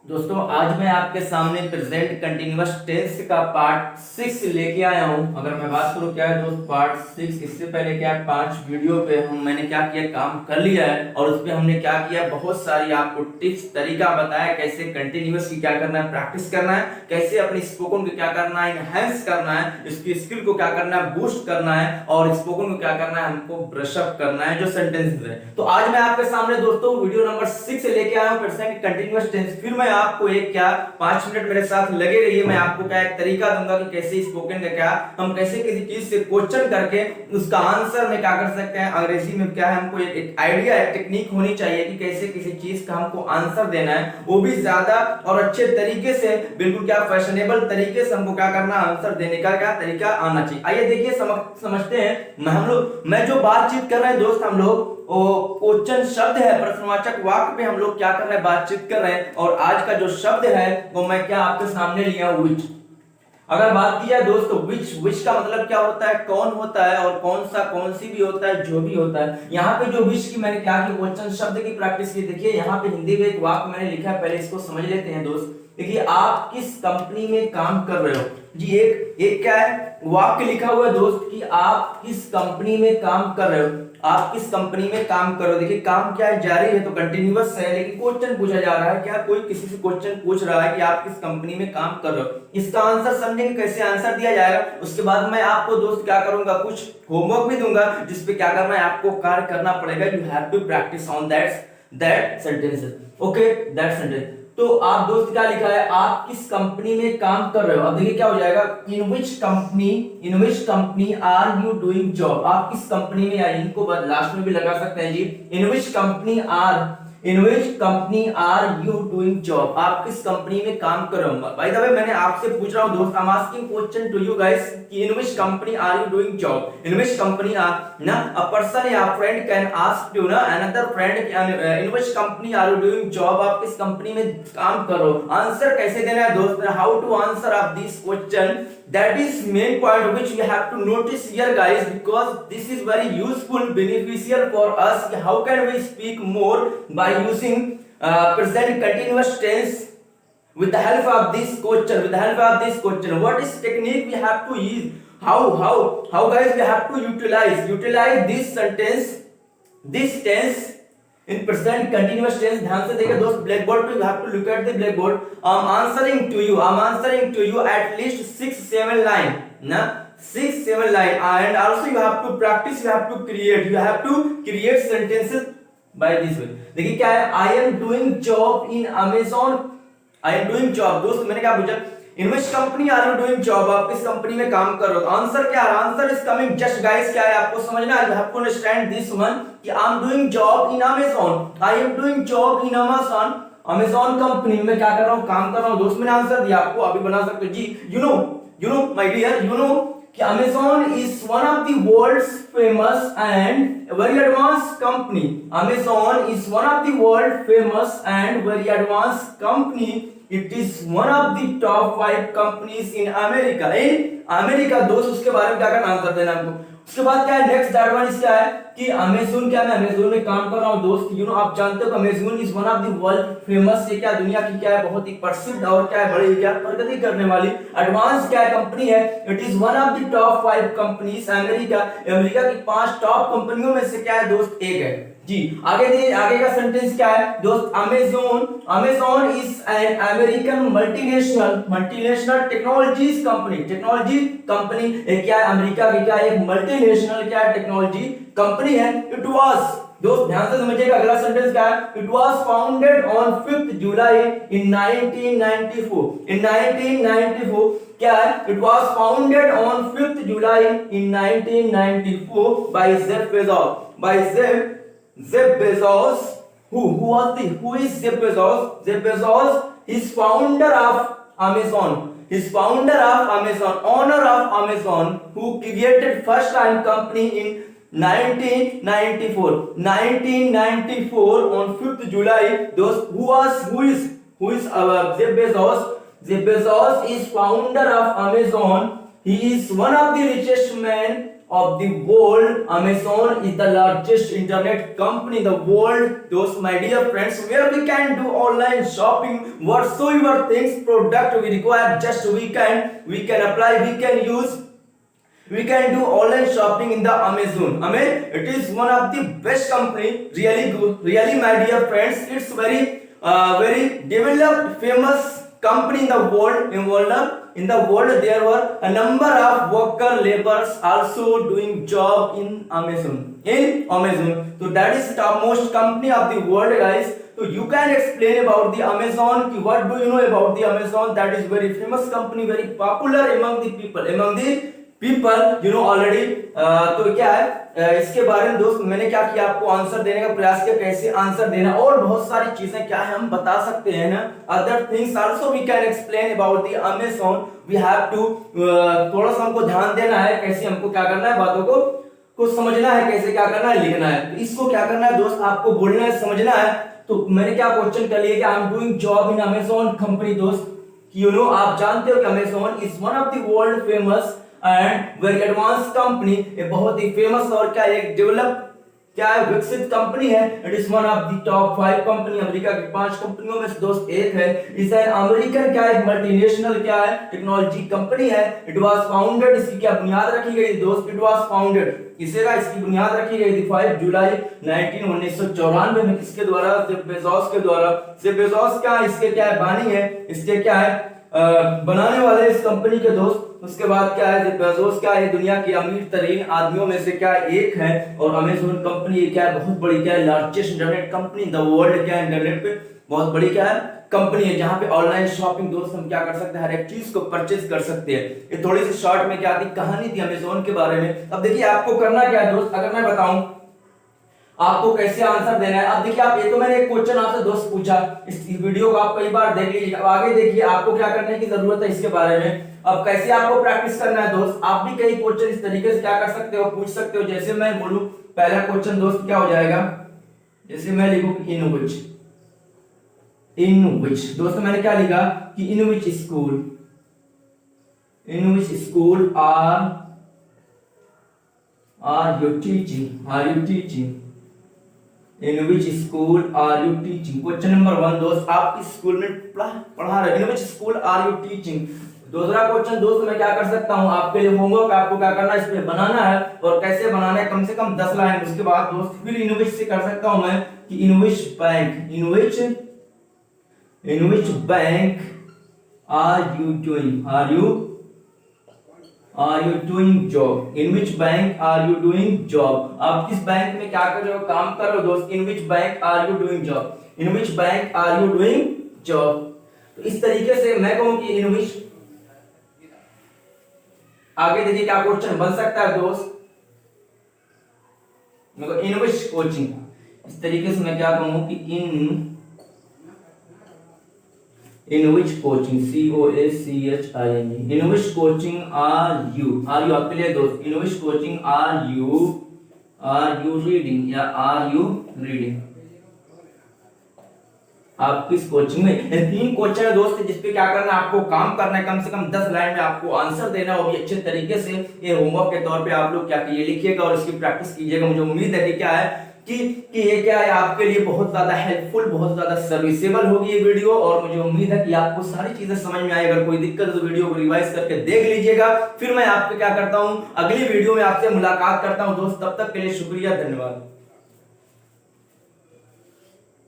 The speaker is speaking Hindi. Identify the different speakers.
Speaker 1: दोस्तों आज मैं आपके सामने प्रेजेंट कंटिन्यूअस टेंस का पार्ट 6 लेके आया हूं। अगर मैं बात करूं क्या है दोस्त पार्ट 6, इससे पहले क्या है 5 वीडियो पे मैंने क्या किया, काम कर लिया है और उस पे हमने क्या किया, बहुत सारी आपको टिप्स तरीका बताया कैसे कंटिन्यूअस की क्या करना है, प्रैक्टिस करना है, कैसे अपनी स्पोकन को क्या करना है, एनहांस करना है, इसकी स्किल को क्या करना है, बूस्ट करना है और स्पोकन को क्या करना है, हमको ब्रश अप करना है जो सेंटेंसेस है। तो आज मैं आपके सामने दोस्तों वीडियो नंबर 6 लेके आया हूं, प्रेजेंट कंटिन्यूअस टेंस। फिर मैं आपको एक क्या 5 मिनट मेरे साथ लगे रहिए, मैं आपको क्या एक तरीका दूंगा कि कैसे स्पोकन का क्या हम कैसे किसी चीज से क्वेश्चन करके उसका आंसर में क्या कर सकते हैं। अंग्रेजी में क्या है, हमको एक आइडिया एक टेक्निक होनी चाहिए कि कैसे किसी चीज का हमको आंसर देना है, वो भी ज्यादा और अच्छे तरीके से, बिल्कुल क्या फैशनेबल तरीके से हमको क्या करना, आंसर देने का क्या तरीका आना चाहिए। आइए देखिए समझते हैं। मैं जो बातचीत कर रहे हैं दोस्त, हम लोग क्वेश्चन शब्द है, प्रश्नवाचक वाक्य पे हम लोग क्या कर रहे हैं, बातचीत कर रहे हैं। और आज का जो शब्द है वो मैं क्या आपके सामने लिया हूं, विच। अगर बात की जाए दोस्तों विच का मतलब क्या होता है, कौन होता है, और कौन सा कौन सी भी होता है, जो भी होता है। यहाँ पे जो विच की मैंने क्या की, क्वेश्चन शब्द की प्रैक्टिस की। देखिए यहाँ पे हिंदी में एक वाक्य मैंने लिखा है, पहले इसको समझ लेते हैं दोस्त। देखिए आप किस कंपनी में काम कर रहे हो जी, एक क्या है वाक्य लिखा हुआ है दोस्त कि आप किस कंपनी में काम कर रहे हो, आप किस कंपनी में काम कर रहे हो। देखिए काम क्या है, जारी है तो कंटिन्यूअस है, लेकिन क्वेश्चन पूछा जा रहा है, क्या कोई किसी से क्वेश्चन पूछ रहा है कि आप किस कंपनी में काम कर रहे हो। इसका आंसर समझेंगे कैसे आंसर दिया जाएगा। उसके बाद मैं आपको दोस्त क्या करूंगा, कुछ होमवर्क भी दूंगा जिसपे क्या करना है, आपको कार्य करना पड़ेगा। You have to practice on that sentences, okay, that sentence. तो आप दोस्त क्या लिखा है, आप किस कंपनी में काम कर रहे हो। अब देखिए क्या हो जाएगा, in which company are you doing job. आप किस कंपनी में, या इनको लास्ट में भी लगा सकते हैं जी, in which company are you doing job. आप किस कंपनी में काम कर रहे हो। बाय द वे मैंने आपसे पूछ रहा हूं दोस्त, I am asking question to you guys कि in which company are you doing job. In which company आर ना अ पर्सन या फ्रेंड कैन आस्क यू ना another friend, in which company are you doing job. आप किस कंपनी में काम कर रहे हो। आंसर कैसे देना है दोस्त, how to answer of this question, that is main point which we have to notice here guys, because this is very useful, beneficial for us. How can we speak more by using present continuous tense with the help of this question, what is technique we have to use, how guys we have to utilize this tense in present continuous tense। ध्यान से देखिए दोस्त, ब्लैक बोर्ड पे you have to look at the blackboard. I'm answering to you at least 6-7 line ना, 6-7 line, and also you have to practice, you have to create sentences by this way। देखिए क्या है, I am doing job in Amazon, I am doing job। दोस्त मैंने क्या पूछा, in which company are you doing job. आप किस कंपनी में काम कर रहे हो। आंसर क्या है, answer is coming just guys, क्या है आपको समझना है, you have to understand this one कि I am doing job in Amazon, I am doing job in Amazon company में क्या कर रहा हूं, काम कर रहा हूं। दोस्त मैंने आंसर दिया, आपको अभी बना सकते हो जी। You know my dear, you know कि Amazon is one of the world's famous and very advanced company। Amazon is one of the world famous and very advanced company। It is one of the top 5 companies in America। America दोस्त, उसके बारे में क्या करना, आंसर देना हमको। उसके बाद क्या है, नेक्स्ट एडवांस क्या है कि अमेज़न, क्या मैं अमेज़न में काम कर रहा हूं दोस्त। यू नो आप जानते हो Amazon is one of the world famous, ये क्या दुनिया की क्या है, बहुत ही प्रसिद्ध और क्या है, बड़ी क्या प्रगति करने वाली एडवांस क्या है कंपनी है। It is one of the top 5 companies America की 5 टॉप कंपनियों में से क्या है दोस्त, एक है जी। आगे का सेंटेंस क्या है दोस्त, Amazon is an American multinational technologies company एक क्या है, अमेरिका की क्या एक मल्टीनेशनल क्या है, टेक्नोलॉजी कंपनी है। इट वाज, दोस्त ध्यान से समझिएगा, अगला सेंटेंस क्या है, it was founded on 5th July in 1994। क्या है, it was founded on 5th July in 1994 by Jeff Bezos, who is Jeff Bezos? Jeff Bezos is founder of Amazon. Owner of Amazon, who created first time company in 1994 on 5th July। Those who is Jeff Bezos? Jeff Bezos is founder of Amazon. He is one of the richest men of the world. Amazon is the largest internet company in the world. Those, my dear friends, where we can do online shopping, whatsoever things product we require, just we can apply, we can use, we can do online shopping in the Amazon. I mean, it is one of the best company, really good, really, my dear friends. It's very developed, famous company in the world. In the world there were a number of worker laborers also doing job in Amazon. So that is the topmost company of the world, guys. So you can explain about the Amazon. What do you know about the Amazon? That is very famous company, very popular among the people, you know already. तो क्या है इसके बारे में दोस्त मैंने क्या किया, आपको आंसर देने का प्रयास किया, कैसे आंसर देना, और बहुत सारी चीजें क्या है हम बता सकते हैं ना. Other things also we can explain about the Amazon. वी हैव टू थोड़ा सा हमको ध्यान देना है, कैसे हमको क्या करना है, बातों को समझना है, कैसे क्या करना है, लिखना है. तो इसको क्या करना है दोस्त, आपको बोलना है, समझना है. तो मैंने क्या क्वेश्चन कर लिया कि I am doing job in Amazon company. दोस्त यू नो, आप जानते हो कि Amazon is one of the world famous and very advance company. ये बहुत ही फेमस और क्या एक डेवलप क्या है, विकसित कंपनी है. It is one of the top 5 company, America की 5 कंपनियों में से दोस्त एक है. इस अमेरिकन क्या है, मल्टीनेशनल क्या है, टेक्नोलॉजी कंपनी है. इट वाज फाउंडेड, इसकी क्या बुनियाद रखी गई दोस्त, इट वाज फाउंडेड, इसेगा इसकी बुनियाद रखी गई थी 5 जुलाई 1994 में. किसके द्वारा, जेफ बेजोस के द्वारा. जेफ बेजोस क्या इसके क्या है, बानी है, इसके क्या है बनाने वाले इस कंपनी के दोस्त. उसके बाद क्या है, जेफ बेजोस क्या है दुनिया की अमीर तरीन आदमियों में से क्या एक है. और अमेज़न कंपनी क्या है, बहुत बड़ी क्या है, largest internet company in the world. क्या है, इंटरनेट पे बहुत बड़ी क्या है कंपनी है, जहां पे ऑनलाइन शॉपिंग दोस्त हम क्या कर सकते हैं, हर एक चीज को परचेज कर सकते हैं. ये थोड़ी सी शॉर्ट में क्या थी, कहानी थी अमेज़न के बारे में. अब देखिए आपको करना क्या है दोस्त, अगर मैं बताऊं आपको कैसे आंसर देना है. अब देखिए आप, ये तो मैंने एक क्वेश्चन आपसे दोस्त पूछा, इस वीडियो को आप कई बार देख लीजिए. अब आगे देखिए आपको क्या करने की जरूरत है इसके बारे में. अब कैसे आपको प्रैक्टिस करना है दोस्त, आप भी कई क्वेश्चन इस तरीके से क्या कर सकते हो, पूछ सकते हो. जैसे मैं बोलूं पहला क्वेश्चन दोस्त क्या हो जाएगा, जैसे मैं लिखूं इन विच दोस्त मैंने क्या लिखा कि in which school are you teaching, in which school are you teaching. Question number 1 दोस्त, आप किस स्कूल में पढ़ा रहे हो, in which school are you teaching. दूसरा क्वेश्चन दोस्त मैं क्या कर सकता हूं, आपके लिए होमवर्क, आपको क्या करना है, इस पे बनाना है. और कैसे बनाना है, कम से कम 10 लाइन. उसके बाद दोस्त फिर इन विच से कर सकता हूं मैं कि in which bank are you doing job, in which bank are you doing job. आप किस बैंक में क्या कर रहे हो, काम कर रहे हो दोस्त. In which bank are you doing job, in which bank are you doing job. तो इस तरीके से मैं कहूं कि इन विच. आगे देखिए क्या क्वेश्चन बन सकता है दोस्त, इन विच कोचिंग. इस तरीके से मैं क्या कहूं कि in which coaching, COACHING, in which coaching are you आपके लिए दोस्त, in which coaching are you reading या आर यू रीडिंग. आप किस कोचिंग में. 3 क्वेश्चन है दोस्त जिसपे क्या करना है, आपको काम करना है. कम से कम 10 लाइन में आपको आंसर देना है, वो भी अच्छे तरीके से. ये होमवर्क के तौर पे आप लोग क्या कीजिए, लिखिएगा और इसकी प्रैक्टिस कीजिएगा. मुझे उम्मीद है कि क्या है कि ये क्या है आपके लिए बहुत ज्यादा हेल्पफुल, बहुत ज्यादा सर्विसेबल होगी ये वीडियो. और मुझे उम्मीद है कि आपको सारी चीजें समझ में आई. अगर कोई दिक्कत है तो वीडियो को रिवाइज करके देख लीजिएगा. फिर मैं आपको क्या करता हूं, अगली वीडियो में आपसे मुलाकात करता हूं दोस्त. तब तक के लिए शुक्रिया, धन्यवाद.